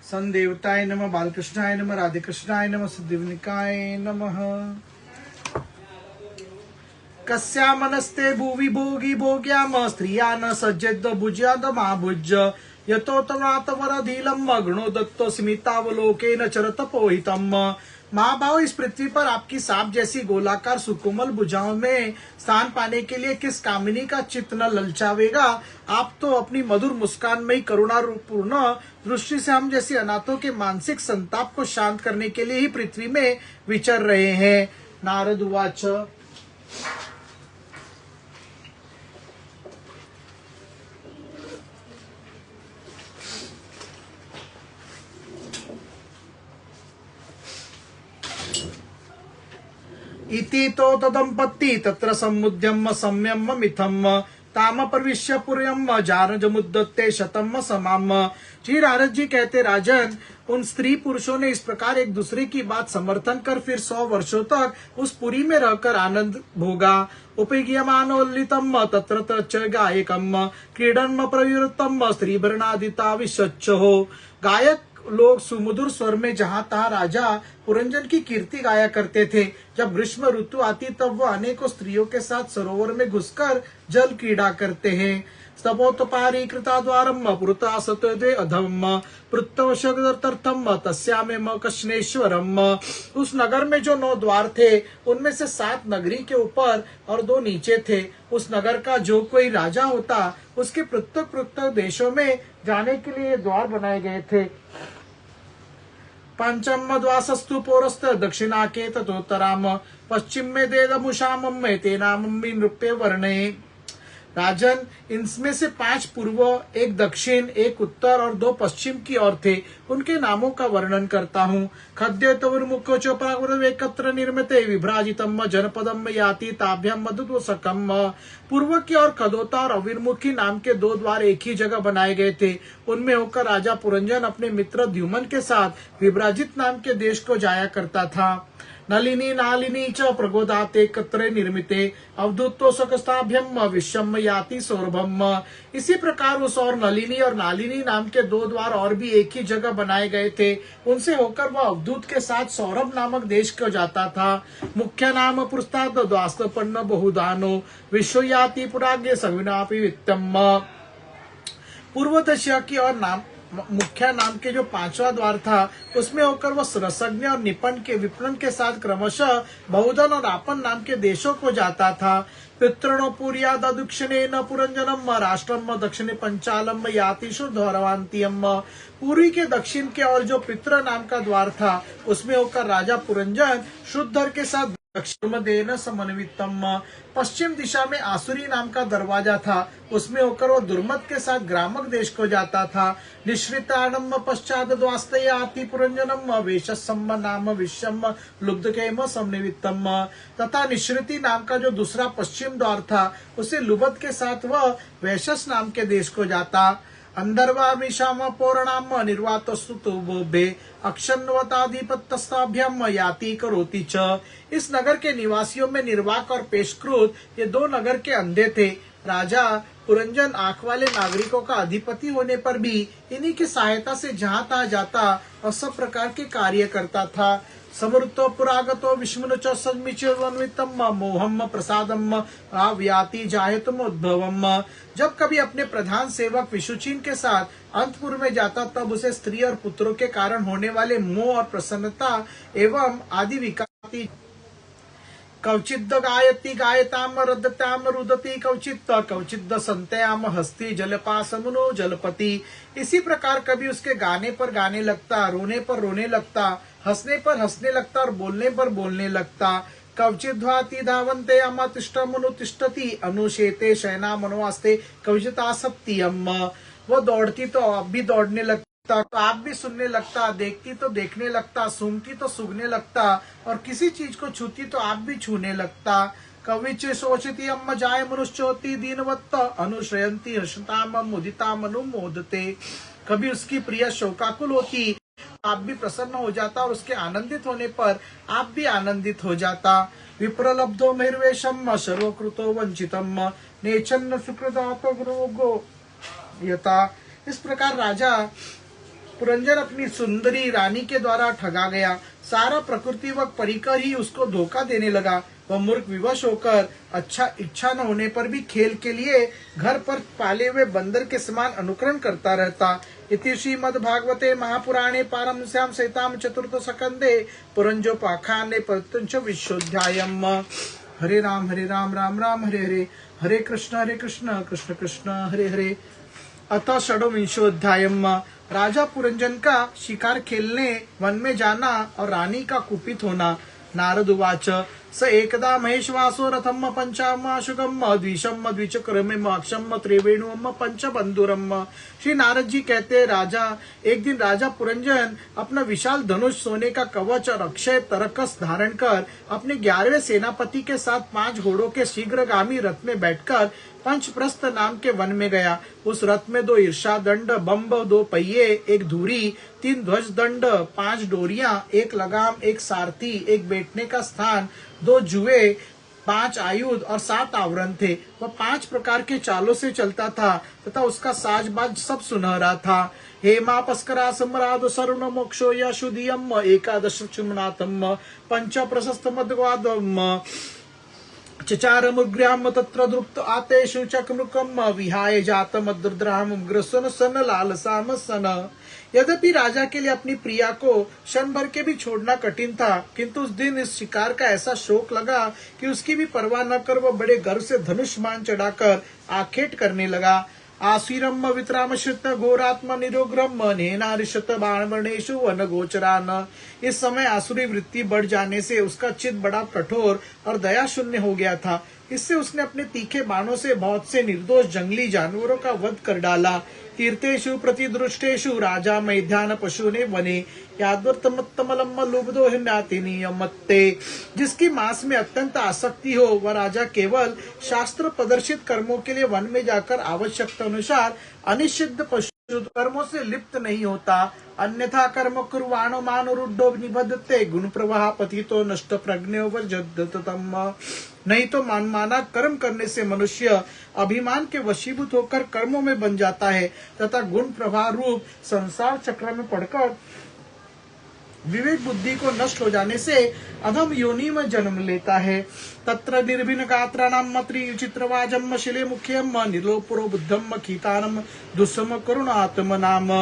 संदेवताय नमः, बालकृष्णाय नमः, राधे कृष्णाय नमः, सिद्धिविनायकाय नमः। कस्यामनस्ते भुवि भोगी भोग्याम स्त्रिया न सज्जेद भुज्याद महाभुज्य यतो तवरातवरधीलम गणो दत्तो स्मितावलोकेन चरतपोहितम। महाभाव, इस पृथ्वी पर आपकी सांप जैसी गोलाकार सुकोमल भुजाओं में स्थान पाने के लिए किस कामिनी का चित्त न ललचावेगा। आप तो अपनी मधुर मुस्कान में ही करुणा पूर्ण दृष्टि से हम जैसे अनाथों के मानसिक संताप को शांत करने के लिए ही पृथ्वी में विचर रहे हैं। नारद उवाच। इति तो तदंपत्ति तत्र समुद्यम सम्यम मिथम ताम प्रविश्य पुर्यम जानजमुद्दत्ते शतम समाम। श्री नारद जी कहते, राजन, उन स्त्री पुरुषों ने इस प्रकार एक दूसरे की बात समर्थन कर फिर 100 वर्षों तक उस पुरी में रहकर आनंद भोगा। उपगीयमानोल्लितम तत्र तच्च गायकम क्रीडन प्रवृत्तम स्त्रीभरणादिता विशच्च हो। गायक लोग सुमधुर स्वर में जहां तहां राजा पुरंजन की कीर्ति गाया करते थे। जब ग्रीष्म ऋतु आती तब वह अनेकों स्त्रियों के साथ सरोवर में घुसकर जल क्रीड़ा करते हैं। स्तपोत्पारी कृता द्वारम पुरता सतदे अधम पृथ्वशगर्थम तस्यामेम कृष्णेश्वरम। उस नगर में जो 9 द्वार थे, उनमें से 7 नगरी के ऊपर और 2 नीचे थे। उस नगर का जो कोई राजा होता, उसके पृथक पृथक देशों में जाने के लिए द्वार बनाए गए थे। पंचम द्वासस्तु पौरस्त दक्षिणाके ततोत्तराम पश्चिम में देदमुषाम में तेनाम नृत्य वर्णे। राजन, इनमें से 5 पूर्व, 1 दक्षिण, 1 उत्तर और 2 पश्चिम की ओर थे। उनके नामों का वर्णन करता हूँ। खद्य तवुर्मुखो चोपाग्रवेकत्र निर्मिते विभ्राजितम जनपदम याति ताभ्यम मधुत्वसकम। पूर्व की ओर खदोता और अविर्मुखी नाम के 2 द्वार एक ही जगह बनाए गए थे। उनमें होकर राजा पुरंजन अपने मित्र द्युमन के साथ विभ्राजित नाम के देश को जाया करता था। नलिनी नालिनी च प्रगोदाते कत्रे निर्मिते अवधूतो सकस्ताभ्यम विश्वम याति सौरभम। इसी प्रकार उस और नलिनी और नालिनी नाम के 2 द्वार और भी एक ही जगह बनाए गए थे। उनसे होकर वह अवधूत के साथ सौरभ नामक देश को जाता था। मुख्य नाम पुरस्ताद द्वास्तपन्न बहुदानो विश्व याति पुराग्य सविनापि वित्तम। पूर्व दशा की और नाम मुख्य नाम के जो 5वां द्वार था, उसमें होकर वह रसज्ञ और निपन के विपणन के साथ क्रमशः बहुधन और आपन नाम के देशों को जाता था। पितृणो पुरिया दक्षिणे न पुरंजनम राष्ट्रम दक्षिणे पंचालम याति शुद्धवरवांतियम। पूरी के दक्षिण के और जो पितृ नाम का द्वार था, उसमें होकर राजा पुरंजन शुद्धर के साथ दक्षिण समन्वितम। पश्चिम दिशा में आसुरी नाम का दरवाजा था, उसमें होकर वो दुर्मत के साथ ग्रामक देश को जाता था। निश्रितानम पश्चात द्वास्तयाति पुरंजनम वेशसम नाम विश्वम लुब्धकेम समन्वितम। तथा निश्रिति नाम का जो दूसरा पश्चिम द्वार था, उसे लुबद के साथ वह वैशस नाम के देश को जाता। अंदर्वामिशाम पौर्णाम निर्वातस्तुतुभे अक्षन्वताधिपत्यस्ताभ्याम याति करोति च। इस नगर के निवासियों में निर्वाक और पेशकृत ये 2 नगर के अंधे थे। राजा पुरंजन आंख वाले नागरिकों का अधिपति होने पर भी इन्हीं की सहायता से जहां तहां जाता और सब प्रकार के कार्य करता था। समृद्धो पुरागतो विष्णुच सन्मिचितम मोहम प्रसादम व्याति जायतम उद्भवम। जब कभी अपने प्रधान सेवक विशुचिन के साथ अंतपुर में जाता, तब उसे स्त्री और पुत्रों के कारण होने वाले मोह और प्रसन्नता एवं आदि विकाति कवचिद् गायति गायताम रदताम रुदति कवचिद् संतयाम हस्ती जलपासमुनो जलपति। इसी प्रकार कभी उसके गाने पर गाने लगता, रोने पर रोने लगता, हंसने पर हंसने लगता और बोलने पर बोलने लगता। कवचिद्वाति धावन्ते अमतिष्ठमनुतिष्ठति अनुशेते शयना मनोवास्ते कवचितासक्तियम। वो दौड़ती तो आप भी दौड़ने लगता, तो आप भी सुनने लगता, देखती तो देखने लगता, सूंघती तो सूंघने लगता और किसी चीज को छूती तो आप भी छूने लगता। कविच शोचति अम्म जाय मनुष्योति दीनवत्त अनुश्रयंती हर्षताम मुदिताम अनुमोदते। कभी उसकी प्रिय शोकाकुल होती, आप भी प्रसन्न हो जाता और उसके आनंदित होने पर आप भी आनंदित हो जाता। विप्रलब्धो महिर्वेशम सर्वकृतो वंचितम नेचन्न सुकृतापगो यथा। इस प्रकार राजा पुरंजन अपनी सुंदरी रानी के द्वारा ठगा गया। सारा प्रकृति व परिकर ही उसको धोखा देने लगा। वह मूर्ख विवश होकर अच्छा इच्छा न होने पर भी खेल के लिए घर पर पाले हुए बंदर के समान अनुकरण करता रहता। इति श्रीमद्भागवते महापुराणे पारमश्याम सहिताम चतुर्थ स्कंदे पुरंजोपाख्याने पंच विशोध्यायम्। हरे राम राम राम हरे हरे, हरे कृष्ण कृष्ण कृष्ण हरे हरे। अतः षड्विंशोध्यायम्। राजा पुरंजन का शिकार खेलने वन में जाना और रानी का कुपित होना। नारद उवाच स एकदा महेशवासो रथम पंचाम शुगम द्विशम द्विचक्रम अक्षम त्रिवेणुम पंचबंधुरम। श्री नारद जी कहते राजा एक दिन राजा पुरंजन अपना विशाल धनुष, सोने का कवच और अक्षय तरकस धारण कर अपने 11वें सेनापति के साथ 5 घोड़ों के शीघ्रगामी रथ में बैठकर पंचप्रस्थ नाम के वन में गया। उस रथ में 2 ईर्षा दंड, बम्ब, 2 पहिए, 1 धुरी, 3 ध्वज दंड, 5 डोरियां, 1 लगाम, 1 सारथी, 1 बैठने का स्थान, 2 जुए, 5 आयुध और 7 आवरण थे। वह 5 प्रकार के चालों से चलता था तथा उसका साजबाज सब सुनहरा था। हेमा पस्करा सम्राद सरुण मोक्षो यशुदियम एकादश चुमनाथम पंच प्रशस्त मद्वादम चचार मुग्र्याम तत्र द्रुप्त आतेषु चक्रमुकम विहाय जात मद्रद्राम ग्रसन सन लालसाम सन। यद्यपि राजा के लिए अपनी प्रिया को क्षण भर के भी छोड़ना कठिन था, किंतु उस दिन इस शिकार का ऐसा शौक लगा कि उसकी भी परवाह न कर वह बड़े गर्व से धनुष्मान चढ़ाकर आखेट करने लगा। आशीरम वित्रामश्रित घोरात्म निरोग्रम नेनारिशत बाणवर्णेषु वन गोचरान। इस समय आसुरी वृत्ति बढ़ जाने से उसका चित्त बड़ा कठोर और दया शून्य हो गया था। इससे उसने अपने तीखे बाणों से बहुत से निर्दोष जंगली जानवरों का वध कर डाला। तीर्थेषु प्रतिदृष्टेषु राजा मैध्यान पशुने वने यादवर्तमत्तमलम लुब्धो हिन्यातिनियमत्ते। जिसकी मांस में अत्यंत आसक्ति हो वह राजा केवल शास्त्र प्रदर्शित कर्मों के लिए वन में जाकर आवश्यकता अनुसार अनिषिद्ध पशु कर्मों से लिप्त नहीं होता। अन्यथा कर्म कुर्वाणो मानुरुद्धो निबद्धते गुण प्रवाह पतितो नष्ट प्रज्ञो वर्जतम। नहीं तो मनमाना कर्म करने से मनुष्य अभिमान के वशीभूत होकर कर्मों में बन जाता है तथा गुण प्रवाह रूप संसार चक्र में पड़कर विवेक बुद्धि को नष्ट हो जाने से अधम योनि में जन्म लेता है। तत्र निर्भिन्न गात्राणाम मत्री चित्रवाजम शिले मुख्यम निर्लोपुरो बुद्धम खीतानम दुस्सम करुणात्म नाम।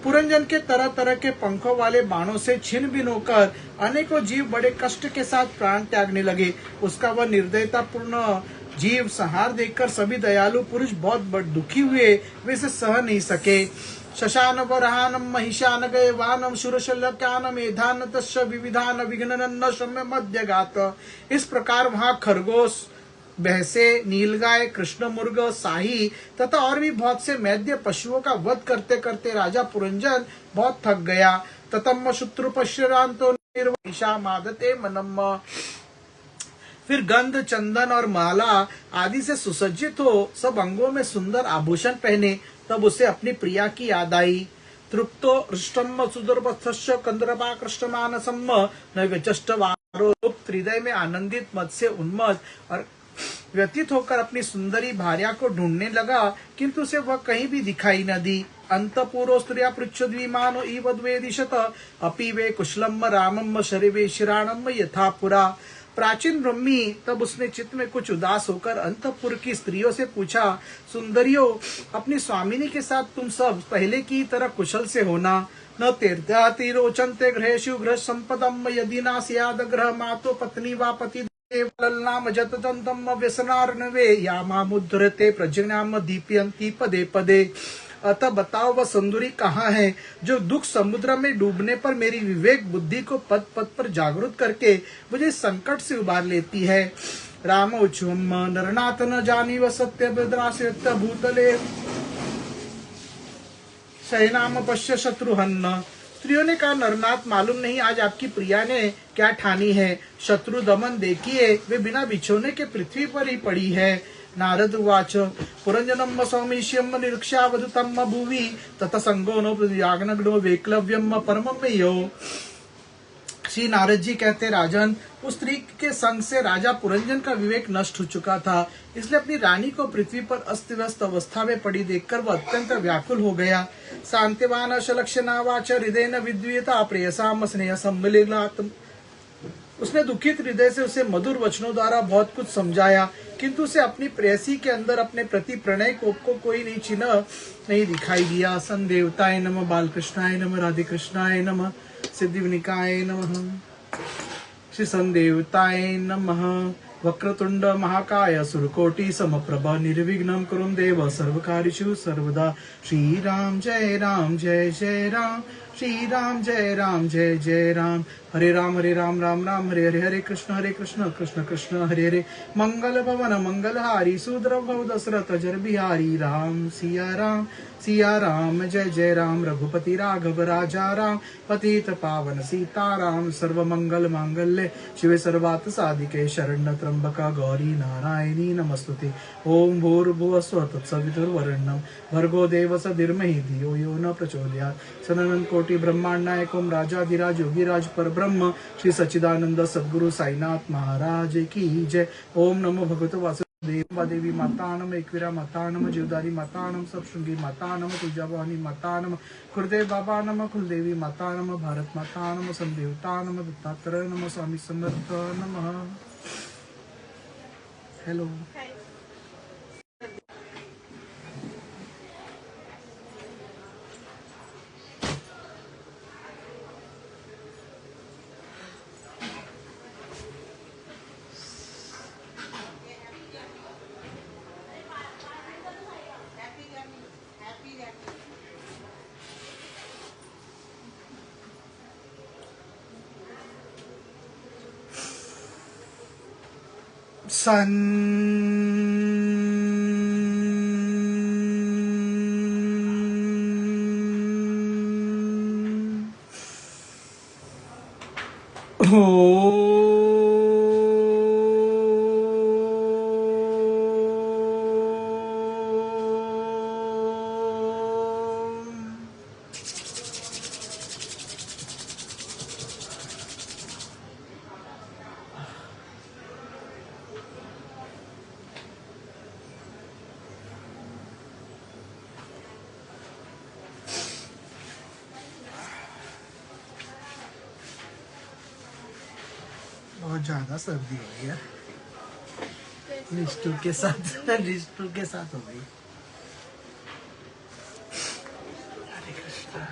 पुरंजन के तरह तरह के पंखों वाले बाणों से छिन्न भिन्न होकर अनेकों जीव बड़े कष्ट के साथ प्राण त्यागने लगे। उसका वह निर्दयता पूर्ण जीव संहार देखकर सभी दयालु पुरुष बहुत दुखी हुए, वे इसे सह नहीं सके। शशान वरहानम महिषान गए वानम शुरशल्यकान मेधान तस्य विविधान विघ्नन शम्य मध्यगात। इस प्रकार वहाँ खरगोश, भैंसे, नीलगाय, कृष्ण मुर्ग, शाही तथा और भी बहुत से मैद्य पशुओं का वध करते करते राजा पुरंजन बहुत थक गया। ततम शत्रु पश्यरांतो निर्वैषा मादते मनम। फिर गंध, चंदन और माला आदि से सुसज्जित हो सब अंगों में सुंदर आभूषण पहने तब उसे अपनी प्रिया की याद आई। तृप्तो हृष्टम सुदुर्बत्स्य कंदरपा कृष्णमानसम नैवचष्टवारो। हृदय में आनंदित मत से उन्मत्त और व्यतीत होकर अपनी सुंदरी भार्या को ढूंढने लगा, किंतु उसे वह कहीं भी दिखाई न दी। अंतपुरो स्त्रिया पृच्छद्विमानो इवद्वेदिशत अपि वे कुशलम रामम शरीवे शिराणम यथा पुरा। प्राचीन ब्रह्मी तब उसने चित्त में कुछ उदास होकर अंतपुर की स्त्रियों से पूछा, सुंदरियों, अपनी स्वामिनी के साथ तुम सब पहले की तरह कुशल से होना। न तीर्थाति रोचन्ते गृहेषु गृह संपदम यदि ना स्याद ग्रह मातो पत्नी वा पति नाम जतजंतम व्यसनार्णवे या मामुद्धरते प्रज्ञाम दीप्यन्ति पदे पदे। अतः बताओ वह सुंदरी कहाँ है जो दुख समुद्र में डूबने पर मेरी विवेक बुद्धि को पद पद पर जागृत करके मुझे संकट से उबार लेती है। राम उचुम नरनाथ न जानी व सत्य बद्राश्रित भूतले सैनाम पश्य शत्रुहन्न। स्त्रियों ने कहा, नरनाथ मालूम नहीं आज आपकी प्रिया ने क्या ठानी है। शत्रु दमन देखिए, वे बिना बिछोने के पृथ्वी पर ही पड़ी है। नारद उवाच पुरंजनम सौमिष्यम निरीक्षावधुतम भुवि तथा संगो नो याग्नग्नो वेक्लव्यम परमम यो। श्री नारद जी कहते, राजन, उस स्त्री के संग से राजा पुरंजन का विवेक नष्ट हो चुका था, इसलिए अपनी रानी को पृथ्वी पर अस्त व्यस्त अवस्था में पड़ी देखकर वह अत्यंत व्याकुल हो गया। शांतिवान अशलक्षणा वाच हृदय न विद्वियता प्रेयसाम स्नेह सम्मिलित। उसने दुखित हृदय से उसे मधुर वचनों द्वारा बहुत कुछ समझाया, किंतु उसे अपनी प्रेयसी के अंदर अपने प्रति प्रणय को कोई नहीं चिन्ह नहीं दिखाई दिया। संदेवताय नमः, बालकृष्णाय नमः, राधे कृष्णाय नमः, सिद्धिविनायकाय नमः। श्री संदेवताय नमः। वक्रतुंड महाकाय सुरकोटि समप्रभ निर्विघ्नं कुरुं देव सर्वकार्येषु सर्वदा। श्री राम जय जय राम, श्री राम जय जय राम। हरे राम राम राम हरे हरे, हरे कृष्ण कृष्ण कृष्ण हरे हरे। मंगल भवन मंगलहारी, सुद्रभ दशरथ जर बिहारी। राम सिया राम जय राम। रघुपति राघव राजा राम, पतित पावन सीताराम। सर्व मंगल मांगल्ये शिवे सर्वार्थ साधिके, शरण्य त्र्यंबका गौरी नारायणी नमस्तुते। ओम भूर्भुवस्सुः तत्सवितुर्वरेण्यं भर्गो देवस्य धीमहि धियो यो न प्रचोदयात्। सनन कोटि ब्रह्मांड नायक ओम राजाधिराज योगीराज परब्रह्म श्री सच्चिदानंद सद्गुरु साईनाथ महाराज की जय। ओम नमो भगवते वासुदेव देवी माता नम, एकवीरा माता नम, जीवदारी माता नम, सप्तशृंगी माता नम, तुळजाभवानी माता नम, गुरुदेव बाबा नम, कुलदेवी माता नम, भारत माता नम, संदेवता नम, दत्तात्रय नम, स्वामी समर्थ नमः। हेलो सन बहुत ज्यादा सर्दी हो गई है, निष्ठू के साथ हो गई। हरे कृष्ण।